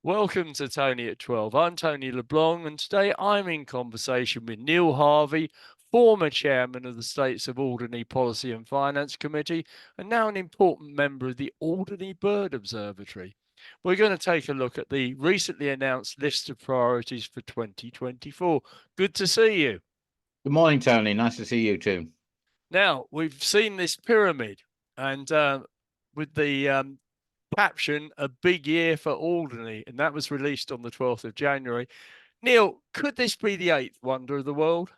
Welcome to Tony at 12. I'm Tony LeBlanc, and today I'm in conversation with Neil Harvey, former chairman of the States of Alderney Policy and Finance Committee, and now an important member of the Alderney Bird Observatory. We're going to take a look at the recently announced list of priorities for 2024. Good to see you. Good morning, Tony. Nice to see you too. Now, we've seen this pyramid, and with the caption, "A Big Year for Alderney," and that was released on the 12th of January. Neil, could this be the eighth wonder of the world?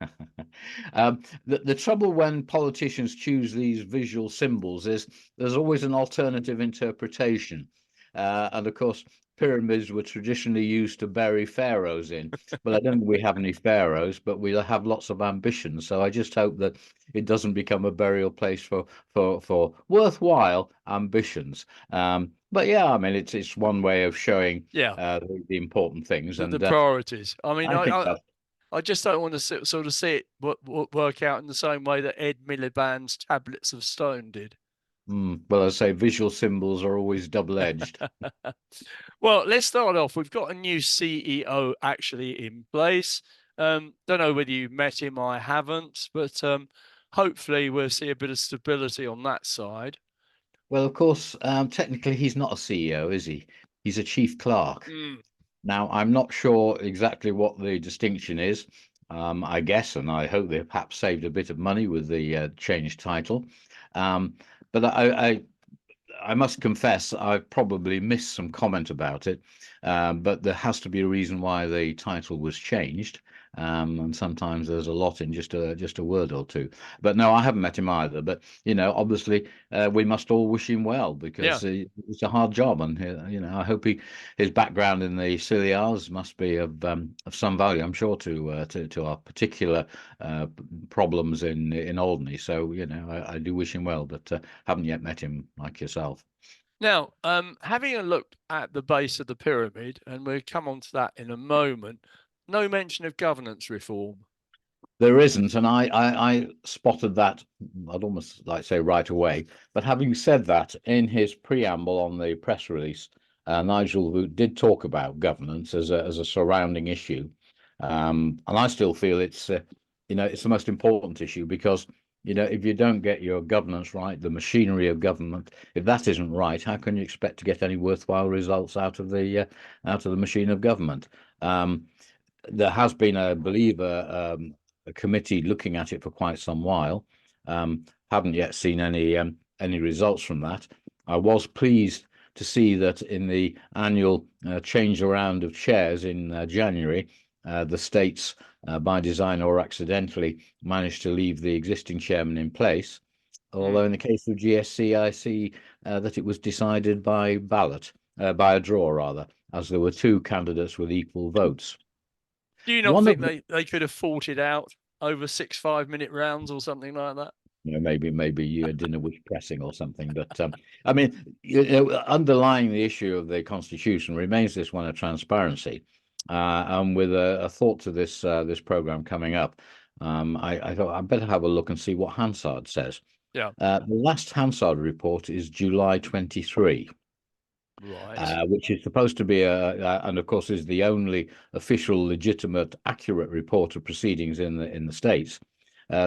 The trouble when politicians choose these visual symbols is there's always an alternative interpretation. And of course, pyramids were traditionally used to bury pharaohs in. But I don't think we have any pharaohs, but we have lots of ambitions. So I just hope that it doesn't become a burial place for worthwhile ambitions. But yeah, I mean, it's one way of showing the important things the and priorities. I mean, I think that. I just don't want to sort of see it work out in the same way that Ed Miliband's Tablets of Stone did. Well, I say visual symbols are always double-edged. Well, let's start off. We've got a new CEO actually in place. Don't know whether you met him. I haven't, but hopefully we'll see a bit of stability on that side. Well, of course, technically he's not a CEO, is he? He's a chief clerk. Now, I'm not sure exactly what the distinction is. I guess, and I hope they perhaps saved a bit of money with the changed title. But I must confess I've probably missed some comment about it. But there has to be a reason why the title was changed. And sometimes there's a lot in just a word or two. But no, I haven't met him either. But obviously, we must all wish him well because it's a hard job, and I hope his background in the silly hours must be of some value, I'm sure, to our particular problems in Alderney. So I do wish him well, but haven't yet met him like yourself. Now, having a look at the base of the pyramid, and we'll come on to that in a moment. No mention of governance reform. There isn't, and I spotted that, I'd almost like to say right away. But having said that, in his preamble on the press release, Nigel did talk about governance as a surrounding issue, and I still feel it's it's the most important issue because if you don't get your governance right, the machinery of government, if that isn't right, how can you expect to get any worthwhile results out of the machine of government? There has been, I believe, a committee looking at it for quite some while. Haven't yet seen any results from that. I was pleased to see that in the annual change around of chairs in January, the states, by design or accidentally, managed to leave the existing chairman in place. Although in the case of GSC, I see that it was decided by ballot, by a draw rather, as there were two candidates with equal votes. Do you not think they could have fought it out over 6 5-minute rounds or something like that? Maybe you dinner was pressing or something, but I mean, underlying the issue of the constitution remains this one of transparency, and with a thought to this program coming up, I thought I'd better have a look and see what Hansard says. Yeah. The last Hansard report is July 23. Right. Which is supposed to be and of course is the only official, legitimate, accurate report of proceedings in the States.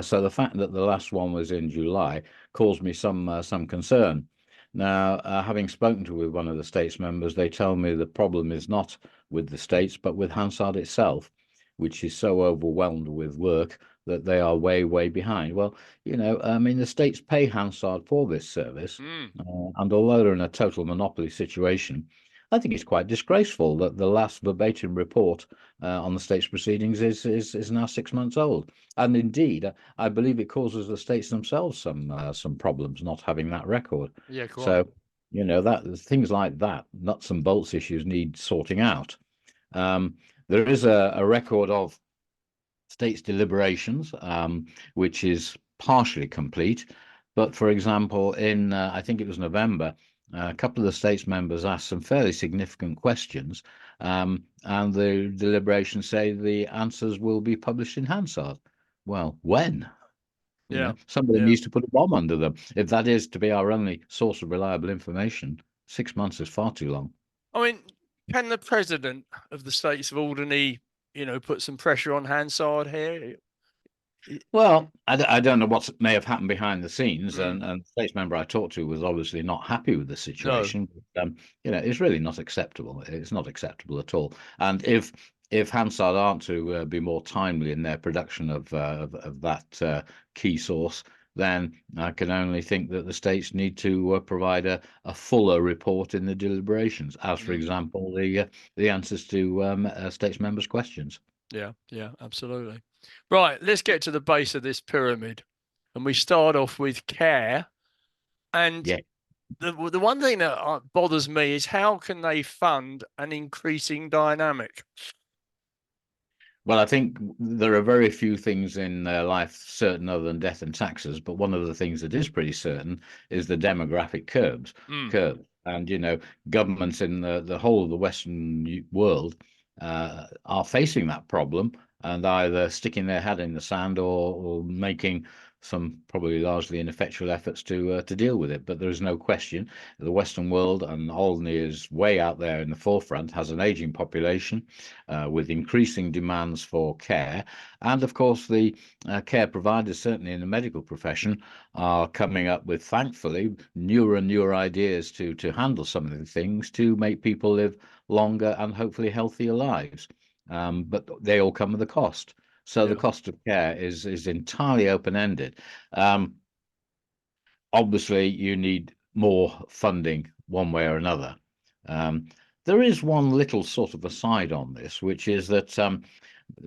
So the fact that the last one was in July caused me some concern. Now, having spoken with one of the States members, they tell me the problem is not with the States, but with Hansard itself, which is so overwhelmed with work that they are way behind. Well, I mean, the states pay Hansard for this service, and although they're in a total monopoly situation, I think it's quite disgraceful that the last verbatim report on the state's proceedings is now 6 months old. And indeed, I believe it causes the states themselves some problems not having that record. Yeah, quite. So, that things like that, nuts and bolts issues need sorting out. There is a record of states' deliberations, which is partially complete. But for example, in I think it was November, a couple of the states members asked some fairly significant questions, and the deliberations say the answers will be published in Hansard. Well, when? Somebody needs to put a bomb under them. If that is to be our only source of reliable information, 6 months is far too long. I mean, can the president of the states of Alderney, put some pressure on Hansard here? Well, I don't know what may have happened behind the scenes, Mm, and the states member I talked to was obviously not happy with the no, situation. But, it's really not acceptable. It's not acceptable at all. And if Hansard aren't to be more timely in their production of that key source, then I can only think that the states need to provide a fuller report in the deliberations, as, for mm, example, the answers to states members' questions. yeah, absolutely. Right, let's get to the base of this pyramid, and we start off with care. And Yeah. the one thing that bothers me is how can they fund an increasing dynamic? Well, I think there are very few things in life certain other than death and taxes, but one of the things that is pretty certain is the demographic Mm, curve. And governments in the whole of the Western world are facing that problem and either sticking their head in the sand or making some probably largely ineffectual efforts to deal with it. But there is no question the Western world, and Alderney is way out there in the forefront, has an aging population with increasing demands for care. And of course, the care providers, certainly in the medical profession, are coming up with, thankfully, newer and newer ideas to handle some of the things to make people live longer and hopefully healthier lives. But they all come with a cost. So the yeah, cost of care is entirely open-ended. Um, Obviously, you need more funding one way or another. Um, there is one little sort of aside on this, which is that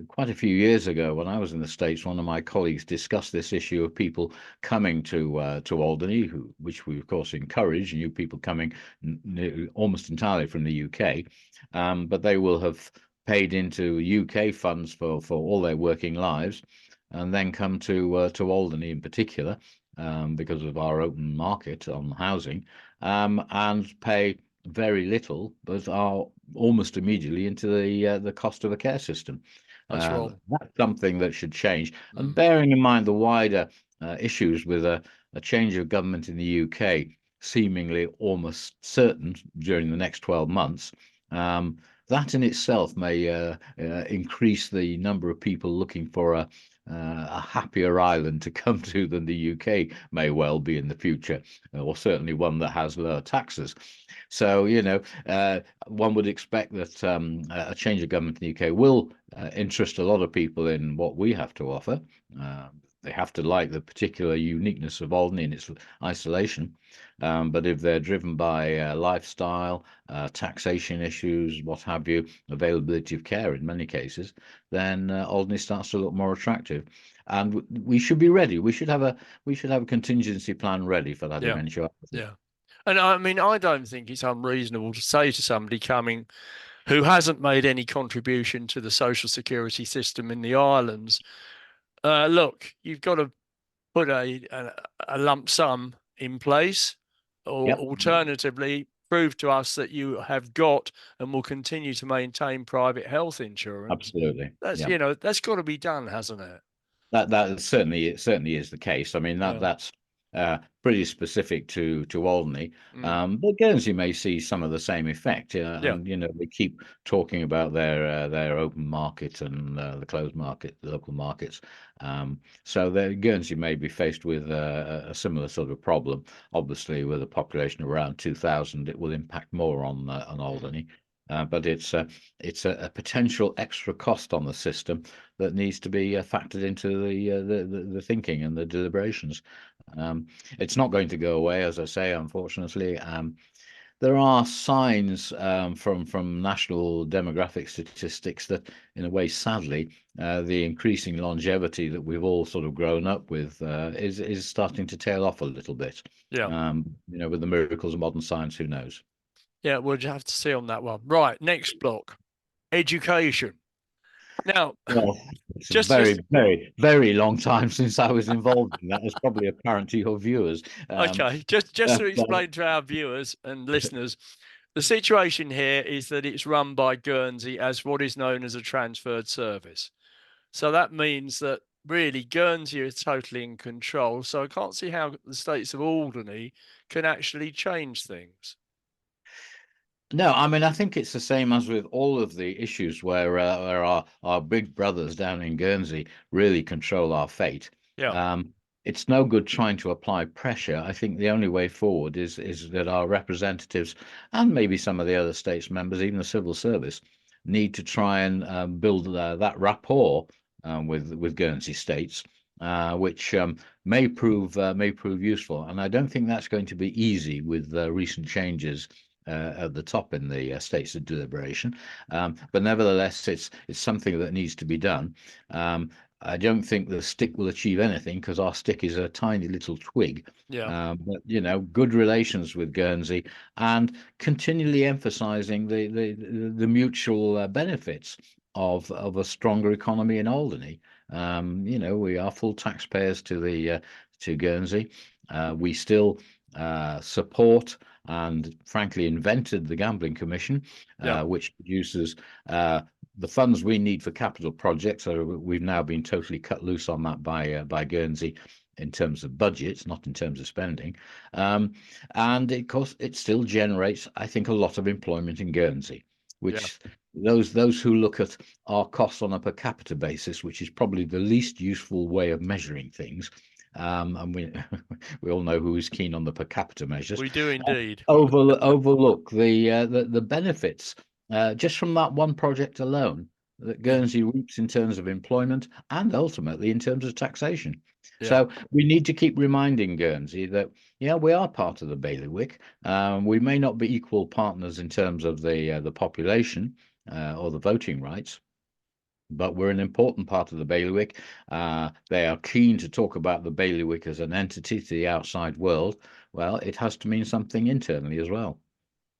quite a few years ago, when I was in the States, one of my colleagues discussed this issue of people coming to Alderney, which we of course encourage, new people coming almost entirely from the UK, but they will have paid into UK funds for all their working lives, and then come to Alderney in particular, because of our open market on housing, and pay very little, but are almost immediately into the cost of a care system. that's wrong. That's something that should change. And Mm, bearing in mind the wider issues with a change of government in the UK, seemingly almost certain during the next 12 months, that in itself may increase the number of people looking for a happier island to come to than the UK may well be in the future, or certainly one that has lower taxes. So, one would expect that a change of government in the UK will interest a lot of people in what we have to offer. They have to like the particular uniqueness of Alderney and its isolation. But if they're driven by lifestyle, taxation issues, what have you, availability of care in many cases, then Alderney starts to look more attractive. And we should be ready. We should have a contingency plan ready for that yeah, eventuality. yeah. And I mean, I don't think it's unreasonable to say to somebody coming who hasn't made any contribution to the social security system in the islands, look, you've got to put a lump sum in place, or Yep, alternatively, prove to us that you have got and will continue to maintain private health insurance. absolutely. That's, Yeah. that's got to be done, hasn't it? That certainly it certainly is the case. I mean Yeah. that's pretty specific to Alderney, Mm. but Guernsey may see some of the same effect. Yeah. And they keep talking about their open market and the closed market, the local markets. So Guernsey may be faced with a similar sort of problem. Obviously, with a population of around 2,000, it will impact more on Mm. Alderney. But it's a potential extra cost on the system that needs to be factored into the thinking and the deliberations. It's not going to go away, as I say, unfortunately. There are signs from national demographic statistics that, in a way, sadly, the increasing longevity that we've all sort of grown up with is starting to tail off a little bit. Yeah. With the miracles of modern science, who knows? Yeah. We'll just have to see on that one. Right. Next block, education. Now, Well, it's a just very, very, very long time since I was involved in that. It's probably apparent to your viewers. okay, just to But, explain to our viewers and listeners, the situation here is that it's run by Guernsey as what is known as a transferred service. So that means that really Guernsey is totally in control. So I can't see how the states of Alderney can actually change things. No, I mean, I think it's the same as with all of the issues where our big brothers down in Guernsey really control our fate. Yeah, Um, it's no good trying to apply pressure. I think the only way forward is that our representatives and maybe some of the other states members, even the civil service, need to try and build that rapport with Guernsey states, which may prove useful. And I don't think that's going to be easy with recent changes at the top in the states of deliberation. But nevertheless, it's something that needs to be done. I don't think the stick will achieve anything because our stick is a tiny little twig. yeah, But good relations with Guernsey and continually emphasising the mutual benefits of a stronger economy in Alderney. We are full taxpayers to Guernsey. We still support and frankly invented the Gambling Commission, yeah. which produces the funds we need for capital projects. So we've now been totally cut loose on that by Guernsey in terms of budgets, not in terms of spending. And of course, it still generates, I think, a lot of employment in Guernsey, Yeah. which those who look at our costs on a per capita basis, which is probably the least useful way of measuring things, and we we all know who is keen on the per capita measures, We do indeed. overlook the benefits just from that one project alone that Yeah, Guernsey reaps in terms of employment and ultimately in terms of taxation. yeah. So we need to keep reminding Guernsey that, yeah, we are part of the bailiwick. We may not be equal partners in terms of the population or the voting rights, but we're an important part of the bailiwick. They are keen to talk about the bailiwick as an entity to the outside world. Well, it has to mean something internally as well.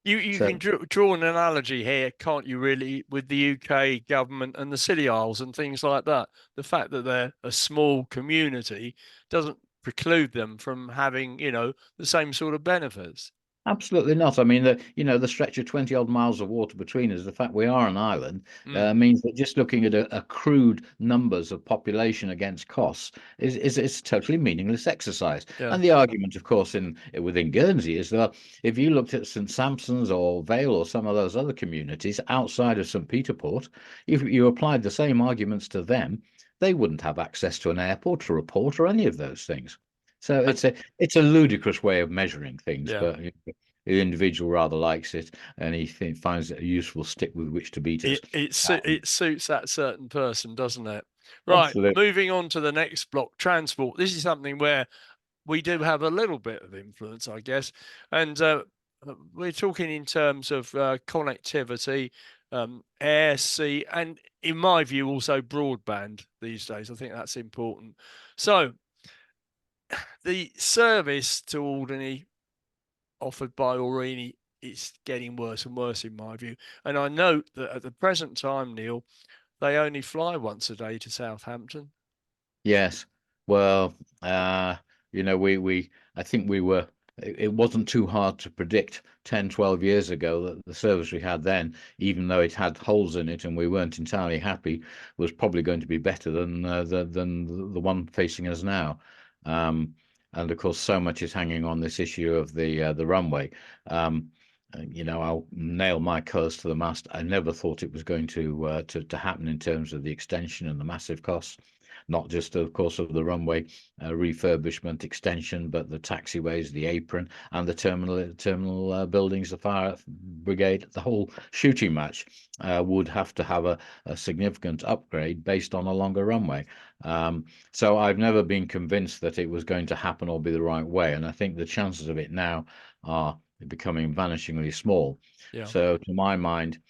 You So can draw an analogy here, can't you, really, with the UK government and the Scilly Isles and things like that. The fact that they're a small community doesn't preclude them from having, the same sort of benefits. absolutely not. I mean, the stretch of 20 odd miles of water between us, the fact we are an island, Mm, means that just looking at a crude numbers of population against costs is a totally meaningless exercise. yeah, And the argument, of course, within Guernsey is that if you looked at St Sampson's or Vale or some of those other communities outside of St Peter Port, if you applied the same arguments to them, they wouldn't have access to an airport or a port or any of those things. So and it's a ludicrous way of measuring things, yeah. but the individual rather likes it, and finds it a useful stick with which to beat us. It suits that certain person, doesn't it? Right. Absolutely. Moving on to the next block, transport. This is something where we do have a little bit of influence, I guess, and we're talking in terms of connectivity, air, sea, and in my view, also broadband these days. I think that's important. So the service to Alderney offered by Aurigny is getting worse and worse in my view. And I note that at the present time, Neil, they only fly once a day to Southampton. Yes. Well, we I think we were. It wasn't too hard to predict 10, 12 years ago that the service we had then, even though it had holes in it and we weren't entirely happy, was probably going to be better than the one facing us now. Um, and of course, so much is hanging on this issue of the runway. Um, I'll nail my colours to the mast. I never thought it was going to happen in terms of the extension and the massive costs, not just, of course, of the runway refurbishment extension, but the taxiways, the apron, and the terminal buildings, the fire brigade. The whole shooting match would have to have a significant upgrade based on a longer runway. So I've never been convinced that it was going to happen or be the right way, and I think the chances of it now are becoming vanishingly small. Yeah. So to my mind,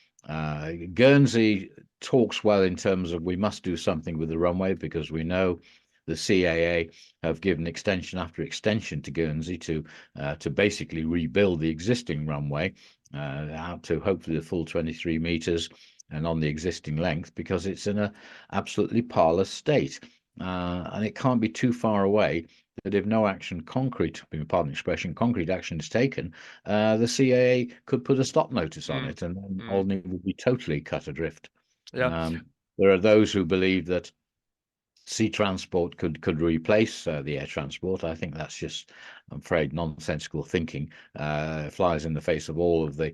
Guernsey talks well in terms of we must do something with the runway because we know the CAA have given extension after extension to Guernsey to basically rebuild the existing runway out to hopefully the full 23 meters and on the existing length because it's in a absolutely parlous state. And it can't be too far away that if no action, pardon the expression, concrete action is taken, the CAA could put a stop notice on Mm, it, and then mm, Alderney would be totally cut adrift. yeah. There are those who believe that sea transport could replace the air transport. I think that's just, I'm afraid, nonsensical thinking. Flies in the face of all of the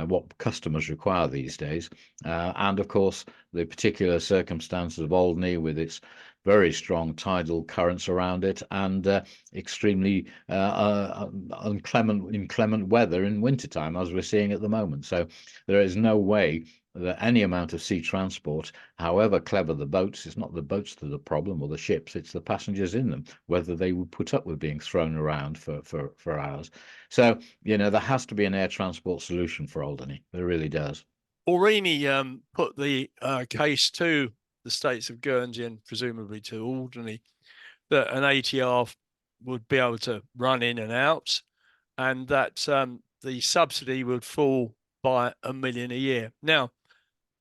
what customers require these days, and of course the particular circumstances of Alderney with its very strong tidal currents around it and extremely inclement weather in wintertime, as we're seeing at the moment. So there is no way that any amount of sea transport, however clever the boats, it's not the boats that are the problem or the ships, it's the passengers in them, whether they would put up with being thrown around for hours. So, there has to be an air transport solution for Alderney. There really does. Aurigny put the case to the states of Guernsey and presumably to Alderney that an ATR would be able to run in and out, and that the subsidy would fall by $1 million a year. Now,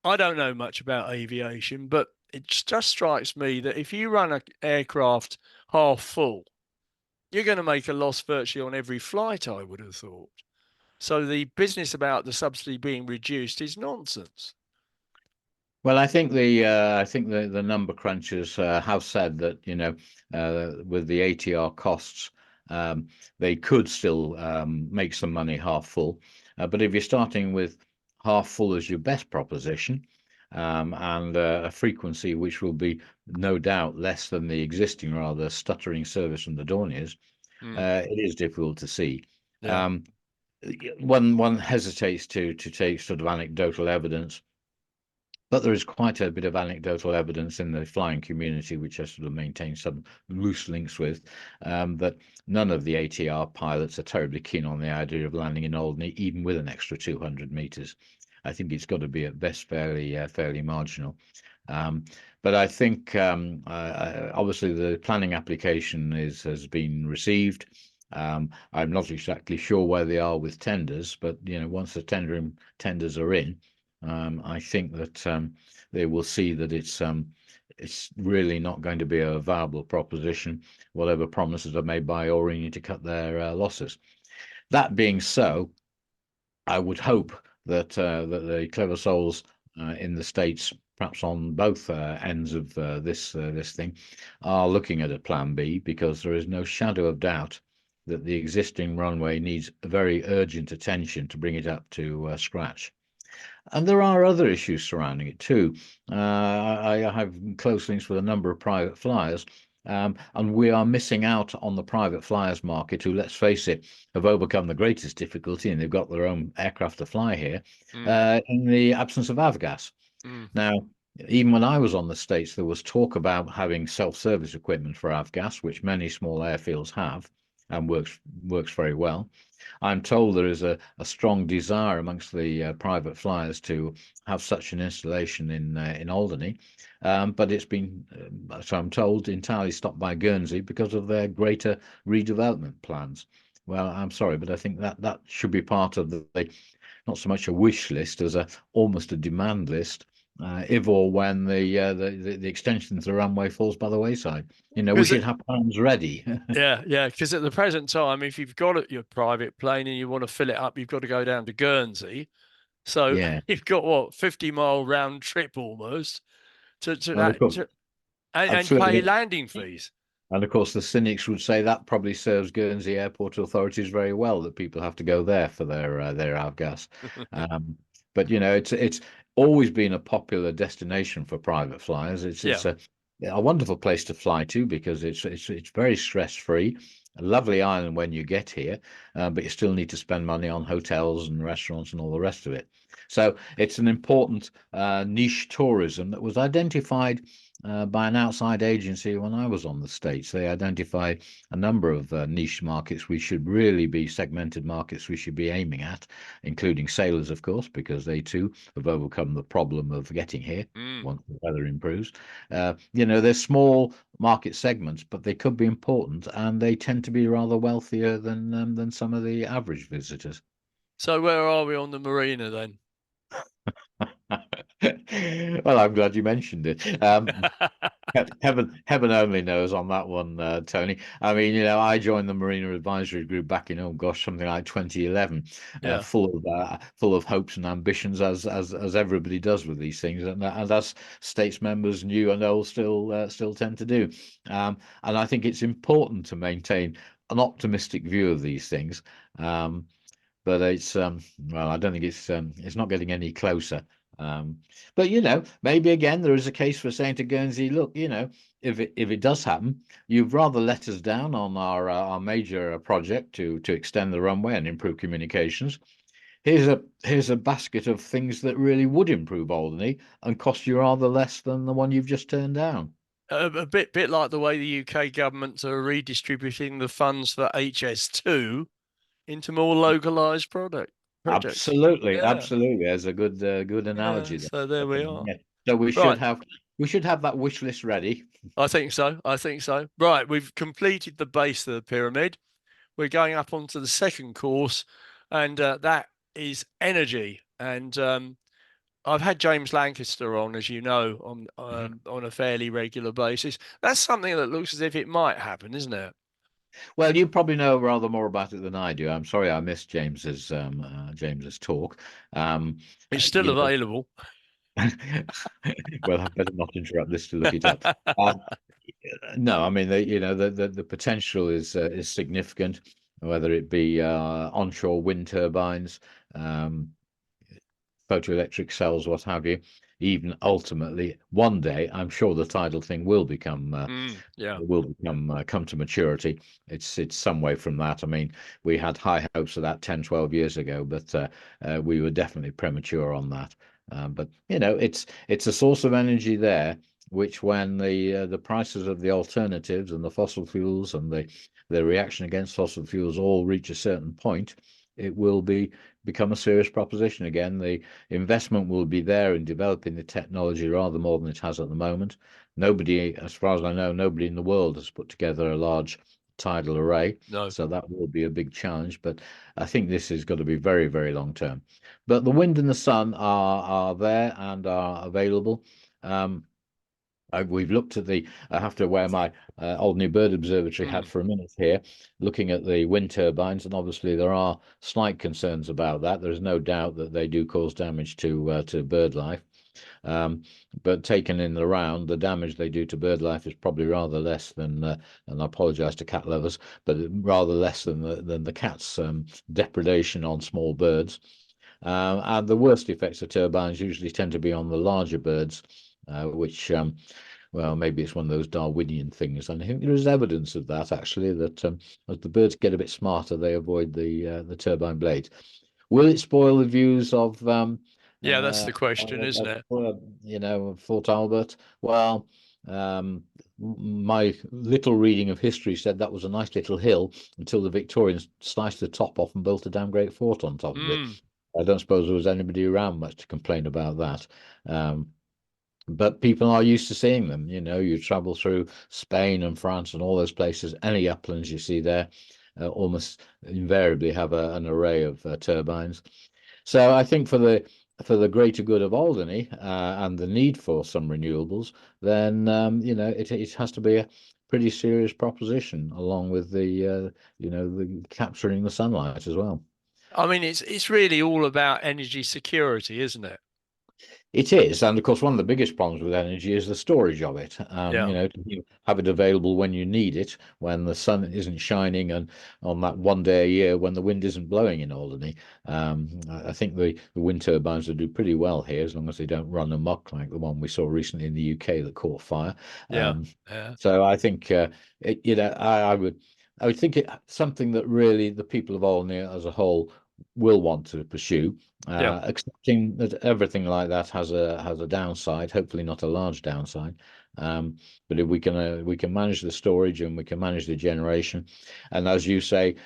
I don't know much about aviation, but it just strikes me that if you run an aircraft half full, you're going to make a loss virtually on every flight, I would have thought. So the business about the subsidy being reduced is nonsense. Well, I think the number crunchers have said that with the ATR costs, they could still make some money half full, but if you're starting with half full as your best proposition, and a frequency which will be no doubt less than the existing rather stuttering service from the Dorniers, it is difficult to see. Yeah. One hesitates to take sort of anecdotal evidence. But there is quite a bit of anecdotal evidence in the flying community, which I sort of maintain some loose links with, that none of the ATR pilots are terribly keen on the idea of landing in Alderney, even with an extra 200 meters. I think it's got to be at best fairly marginal. But I think obviously the planning application has been received. I'm not exactly sure where they are with tenders, but once the tenders are in, I think that they will see that it's really not going to be a viable proposition, whatever promises are made by Aurigny to cut their losses. That being so, I would hope that the clever souls in the States, perhaps on both ends of this thing, are looking at a plan B, because there is no shadow of doubt that the existing runway needs very urgent attention to bring it up to scratch. And there are other issues surrounding it too. I have close links with a number of private flyers, and we are missing out on the private flyers market, who, let's face it, have overcome the greatest difficulty, and they've got their own aircraft to fly here, in the absence of avgas. Now, even when I was on the States, there was talk about having self-service equipment for avgas, which many small airfields have, and works very well. I'm told there is a strong desire amongst the private flyers to have such an installation in Alderney, but it's been, so I'm told, entirely stopped by Guernsey because of their greater redevelopment plans. Well, I'm sorry, but I think that should be part of the not so much a wish list as almost a demand list. If or when the extension to the runway falls by the wayside, we should have plans ready. Yeah. Because at the present time, if you've got your private plane and you want to fill it up, you've got to go down to Guernsey. So Yeah, you've got what, 50-mile round trip almost and of course, and pay absolutely. landing fees. And of course, the cynics would say that probably serves Guernsey airport authorities very well, that people have to go there for their avgas. But it's always been a popular destination for private flyers. It's a wonderful place to fly to, because it's very stress free. A lovely island when you get here, but you still need to spend money on hotels and restaurants and all the rest of it. So it's an important niche tourism that was identified by an outside agency when I was on the States. They identified a number of niche markets we should really be, segmented markets we should be aiming at, including sailors, of course, because they too have overcome the problem of getting here once the weather improves. They're small market segments, but they could be important, and they tend to be rather wealthier than some of the average visitors. So where are we on the marina then? Well, I'm glad you mentioned it. Heaven only knows on that one, Tony. I mean, I joined the Marina Advisory Group back in, oh gosh, something like 2011, Yeah. full of hopes and ambitions, as everybody does with these things, and as states members, new and old, still tend to do. And I think it's important to maintain an optimistic view of these things. But well, I don't think it's not getting any closer. Um, but maybe again there is a case for saying to Guernsey, look, if it does happen, you've rather let us down on our major project to extend the runway and improve communications. Here's a basket of things that really would improve Alderney and cost you rather less than the one you've just turned down. A bit like the way the UK governments are redistributing the funds for HS2 into more localized projects. Absolutely, Yeah. absolutely. There's a good Yeah. analogy So there there. we are. Yeah. So we should Right. have that wish list ready. I think so. I think so. Right. We've completed the base of the pyramid. We're going up onto the second course, and that is energy. And I've had James Lancaster on, as you know, on a fairly regular basis. That's something that looks as if it might happen, isn't it? Well, you probably know rather more about it than I do. I'm sorry I missed James's talk. Um, It's still you know, available. well, I better not interrupt this to look it up. Um, no, I mean the potential is significant, whether it be onshore wind turbines, um, photoelectric cells, what have you. Even ultimately, one day, I'm sure the tidal thing Yeah. will come to maturity. It's some way from that. I mean, we had high hopes of that 10, 12 years ago, but we were definitely premature on that. But it's a source of energy there, which when the prices of the alternatives and the fossil fuels and the reaction against fossil fuels all reach a certain point, it will become a serious proposition again. The investment will be there in developing the technology rather more than it has at the moment. Nobody, as far as I know, nobody in the world has put together a large tidal array. No. So that will be a big challenge. But I think this is going to be very, very long term. But the wind and the sun are there and are available. Um, we've looked at I have to wear my Alderney Bird Observatory hat Mm. for a minute here, looking at the wind turbines, and obviously there are slight concerns about that. There's no doubt that they do cause damage to bird life. Um, but taken in the round, the damage they do to bird life is probably rather less than, and I apologise to cat lovers, but rather less than the cat's depredation on small birds. And the worst effects of turbines usually tend to be on the larger birds, which well, maybe it's one of those Darwinian things, and I think there is evidence of that actually. That as the birds get a bit smarter, they avoid the turbine blades. Will it spoil the views of Yeah, that's the question, isn't it? Fort Albert? Well, my little reading of history said that was a nice little hill until the Victorians sliced the top off and built a damn great fort on top of it. Mm. I don't suppose there was anybody around much to complain about that. But people are used to seeing them. You travel through Spain and France and all those places, any uplands you see there almost invariably have an array of turbines. So I think for the greater good of Alderney and the need for some renewables, then it has to be a pretty serious proposition, along with the capturing the sunlight as well. I mean, it's really all about energy security, isn't it? It is, and of course, one of the biggest problems with energy is the storage of it. Yeah. To have it available when you need it, when the sun isn't shining, and on that one day a year when the wind isn't blowing in Alderney. I think the wind turbines will do pretty well here, as long as they don't run amok like the one we saw recently in the UK that caught fire. Yeah. Um, Yeah. so I think I would think it something that really the people of Alderney as a whole will want to pursue, Yeah. accepting that everything like that has a downside, hopefully not a large downside. But if we can manage the storage and we can manage the generation, and as you say,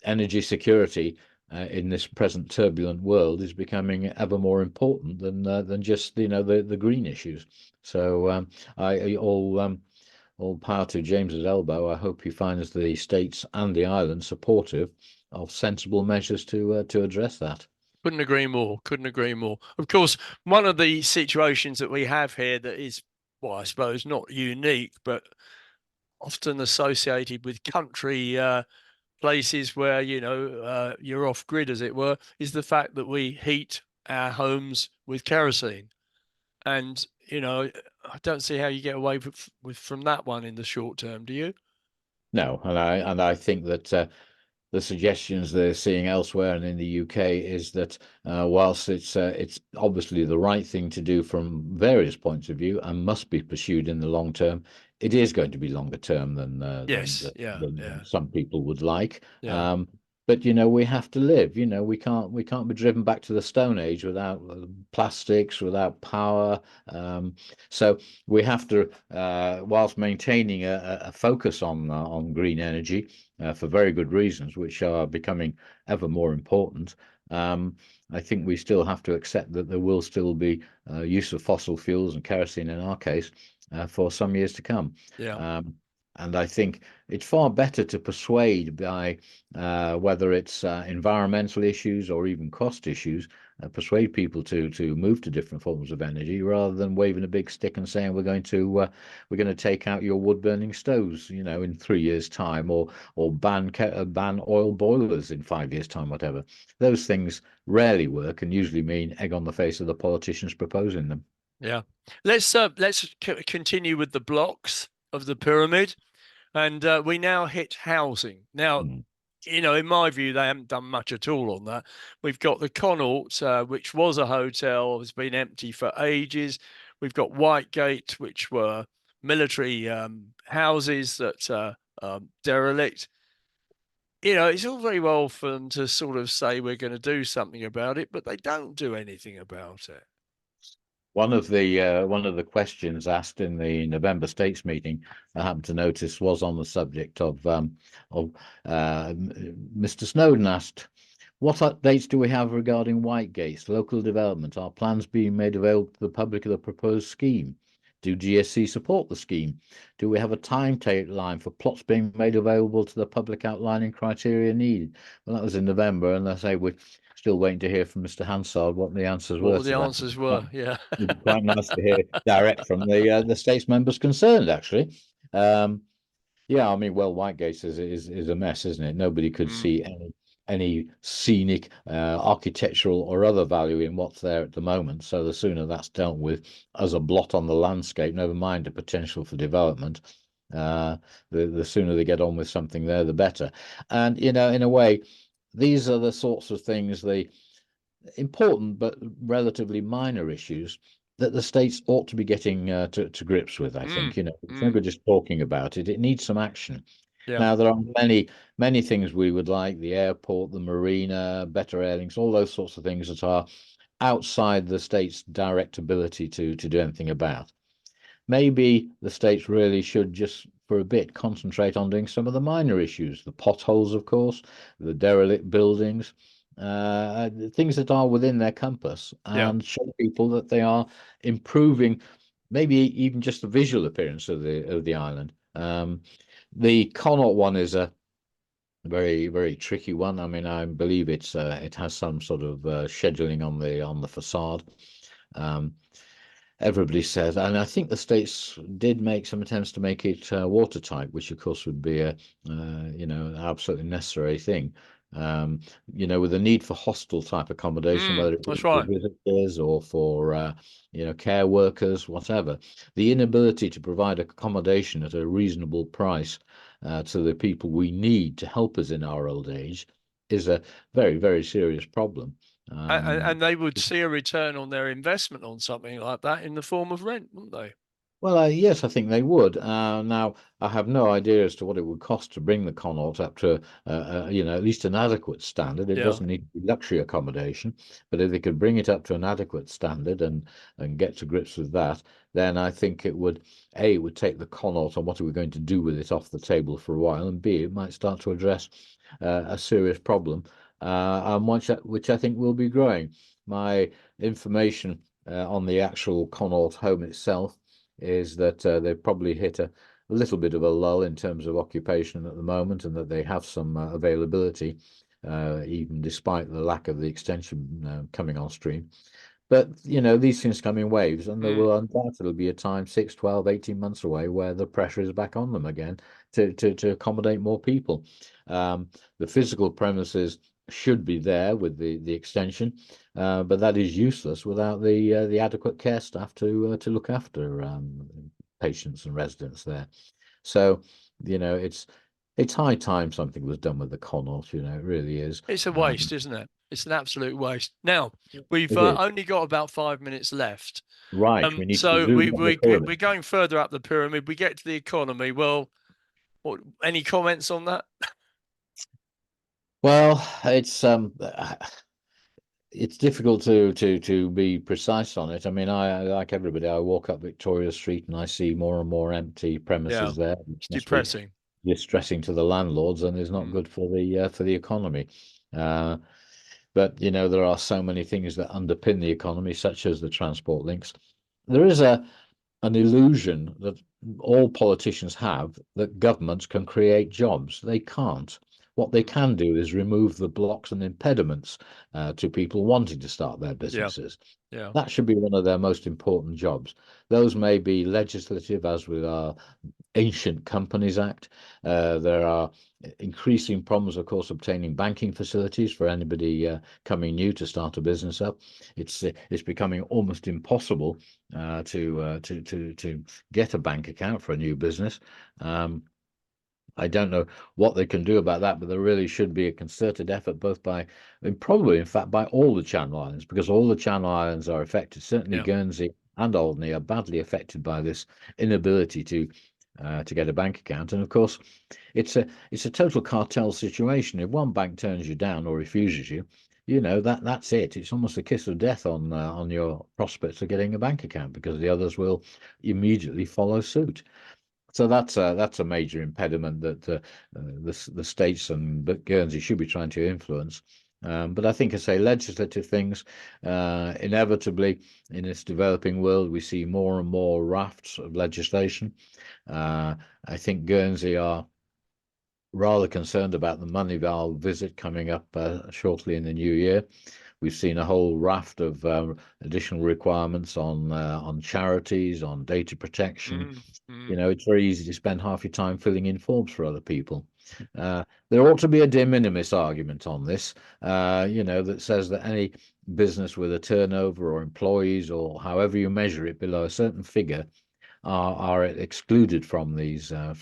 energy security in this present turbulent world is becoming ever more important than just the green issues. So I all power to James's elbow. I hope he finds the states and the island supportive of sensible measures to address that. Couldn't agree more. Couldn't agree more. Of course, one of the situations that we have here that is well, I suppose not unique, but often associated with country places where, you're off grid, as it were, is the fact that we heat our homes with kerosene. And, I don't see how you get away from that one in the short term, do you? No, and I think that the suggestions they're seeing elsewhere and in the UK is that whilst it's obviously the right thing to do from various points of view and must be pursued in the long term, it is going to be longer term than Yes. Yeah. Yeah. some people would like. Yeah. But we have to live. We can't be driven back to the Stone Age without plastics, without power. So we have to, whilst maintaining a focus on green energy for very good reasons, which are becoming ever more important. I think we still have to accept that there will still be use of fossil fuels and kerosene in our case for some years to come. Yeah. And I think it's far better to persuade by whether it's environmental issues or even cost issues, persuade people to move to different forms of energy rather than waving a big stick and saying we're going to take out your wood burning stoves, in 3 years' time, or ban oil boilers in 5 years' time, whatever. Those things rarely work and usually mean egg on the face of the politicians proposing them. Yeah. Let's continue with the blocks of the pyramid, and we now hit housing. Now, Mm. in my view, they haven't done much at all on that. We've got the Connaught, which was a hotel, has been empty for ages. We've got Whitegate, which were military houses that derelict. It's all very well for them to sort of say we're going to do something about it, but they don't do anything about it. One of the questions asked in the November States meeting, I happened to notice, was on the subject of Mr. Snowden asked, "What updates do we have regarding Whitegate's local development? Are plans being made available to the public of the proposed scheme? Do GSC support the scheme? Do we have a timeline for plots being made available to the public outlining criteria needed?" Well, that was in November, and I say we're still waiting to hear from Mr. Hansard what the answers What were were the to that. answers were? Yeah. It'd be quite nice to hear direct from the states members concerned, actually. Um, yeah, I mean, well, Whitegate is a mess, isn't it? Nobody could Mm, see any scenic, architectural or other value in what's there at the moment. So the sooner that's dealt with as a blot on the landscape, never mind the potential for development, uh, the sooner they get on with something there, the better. And in a way, these are the sorts of things the important but relatively minor issues that the states ought to be getting to grips with. I think, mm, it's no mm. good just talking about it. It needs some action. Yeah. Now, there are many things we would like: the airport, the marina, better airlinks, all those sorts of things that are outside the state's direct ability to do anything about. Maybe the states really should just for a bit concentrate on doing some of the minor issues, the potholes, of course, the derelict buildings, things that are within their compass, Yeah. and show people that they are improving, maybe even just the visual appearance of the island. The Connaught one is a very, very tricky one. I mean, I believe it has some sort of scheduling on the facade. Um, Everybody says, and I think the states did make some attempts to make it watertight, which of course would be a an absolutely necessary thing. With the need for hostel type accommodation, whether it That's be for right. visitors or for care workers, whatever, the inability to provide accommodation at a reasonable price to the people we need to help us in our old age is a very, very serious problem. Um, And they would see a return on their investment on something like that in the form of rent, wouldn't they? Well, yes, I think they would. Now, I have no idea as to what it would cost to bring the Connaught up to, at least an adequate standard. It Yeah. doesn't need to be luxury accommodation, but if they could bring it up to an adequate standard and get to grips with that, then I think it would take the Connaught on what are we going to do with it off the table for a while, and B, it might start to address a serious problem, and which I think will be growing. My information on the actual Connaught home itself is that they've probably hit a little bit of a lull in terms of occupation at the moment, and that they have some availability, even despite the lack of the extension coming on stream. But, these things come in waves, and there Mm, will undoubtedly be a time 6, 12, 18 months away where the pressure is back on them again to accommodate more people. The physical premises should be there with the extension, but that is useless without the adequate care staff to look after patients and residents there. So, it's high time something was done with the Connaught. It really is. it's a waste, isn't it? It's an absolute waste. Now, we've It is. only got about 5 minutes left. Right. We need to So zoom on the we're pyramid. going further up the pyramid. We get to the economy. Well, any comments on that? Well, it's difficult to be precise on it. I mean, I like everybody, I walk up Victoria Street and I see more and more empty Yeah, premises there, which it's must be depressing. distressing to the landlords and is not Mm, good for the economy. Uh, but there are so many things that underpin the economy, such as the transport links. There is an illusion that all politicians have that governments can create jobs. They can't. What they mm, can do is remove the blocks and impediments to people wanting to start their yeah, businesses. yeah. That should be one of their most important jobs. Those may be legislative, as with our Ancient Companies Act. There are increasing problems, of course, obtaining banking facilities for anybody coming new to start a business up. It's becoming almost impossible to get a bank account for a new business. I don't know what they can do about that, but there really should be a concerted effort, both by, and probably, in fact, by all the Channel Islands, because all the Channel Islands are affected. Certainly, Yeah. Guernsey and Alderney are badly affected by this inability to get a bank account. And of course, it's a total cartel situation. If one bank turns you down or refuses you, that's it. It's almost a kiss of death on your prospects of getting a bank account, because the others will immediately follow suit. So that's a major impediment that the states and Guernsey should be trying to influence. But I think, I say, legislative things, inevitably in this developing world, we see more and more rafts of legislation. I think Guernsey are rather concerned about the Moneyval visit coming up shortly in the new year. We've seen a whole raft of additional requirements on charities, on data protection. Mm, mm. It's very easy to spend half your time filling in forms for other people. There ought to be a de minimis argument on this, that says that any business with a turnover or employees, or however you measure it, below a certain figure are excluded from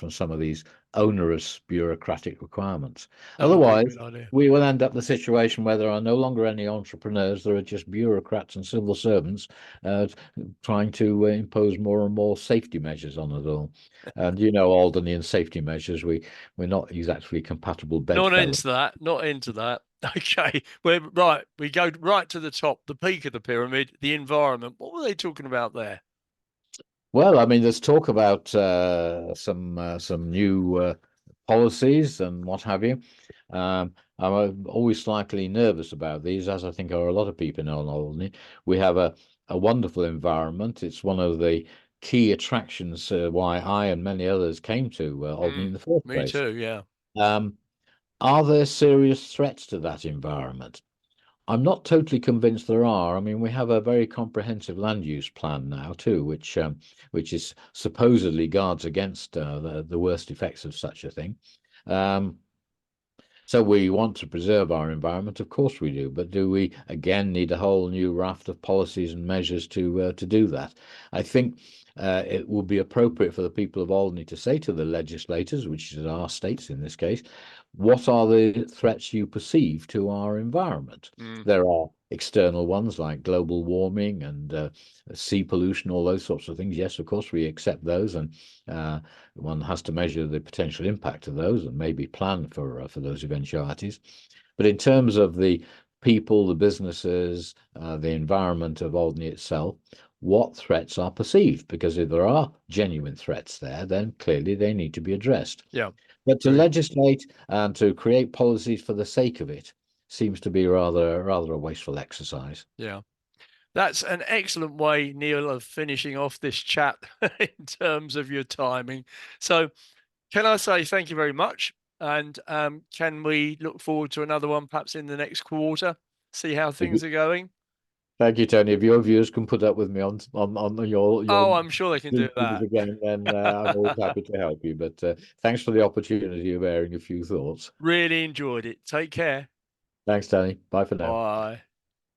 some of these onerous bureaucratic requirements. That would be a Otherwise, good idea. we will end up in the situation where there are no longer any entrepreneurs. There are just bureaucrats and civil servants uh, trying to impose more and more safety measures on us all. And Alderney and safety measures, we're not exactly compatible Not bedfellows. into that. Not into that. Okay. We're right. We go right to the top, the peak of the pyramid, the environment. What were they talking about there? Well, I mean, there's talk about some new policies and what have you. I'm always slightly nervous about these, as I think are a lot of people in Alderney. We have a wonderful environment. It's one of the key attractions why I and many others came to Alderney in Mm, the first me place. too. Yeah. Um, are there serious threats to that environment? I'm not totally convinced there are. I mean, we have a very comprehensive land use plan now too, which is supposedly guards against the worst effects of such a thing. Um, so we want to preserve our environment, of course we do, but do we again need a whole new raft of policies and measures to do that? I think it would be appropriate for the people of Alderney to say to the legislators, which is our states in this case, what are the threats you perceive to our environment? Mm, There are external ones like global warming and sea pollution, all those sorts of things. Yes, of course, we accept those, and uh, one has to measure the potential impact of those and maybe plan for those eventualities. But in terms of the people, the businesses, the environment of Alderney itself, what threats are perceived? Because if there are genuine threats there, then clearly they need to be addressed. yeah. But to Agree. legislate and to create policies for the sake of it seems to be rather a wasteful exercise. Yeah. That's an excellent way, Neil, of finishing off this chat in terms of your timing. So, can I say thank you very much? And can we look forward to another one perhaps in the next quarter? See how If things are going? Thank you, Tony. If your viewers can put up with me on your Oh, I'm sure they can do things that. again, then I'm always happy to help you. But thanks for the opportunity of airing a few thoughts. Really enjoyed it. Take care. Thanks, Tony. Bye for now. Bye.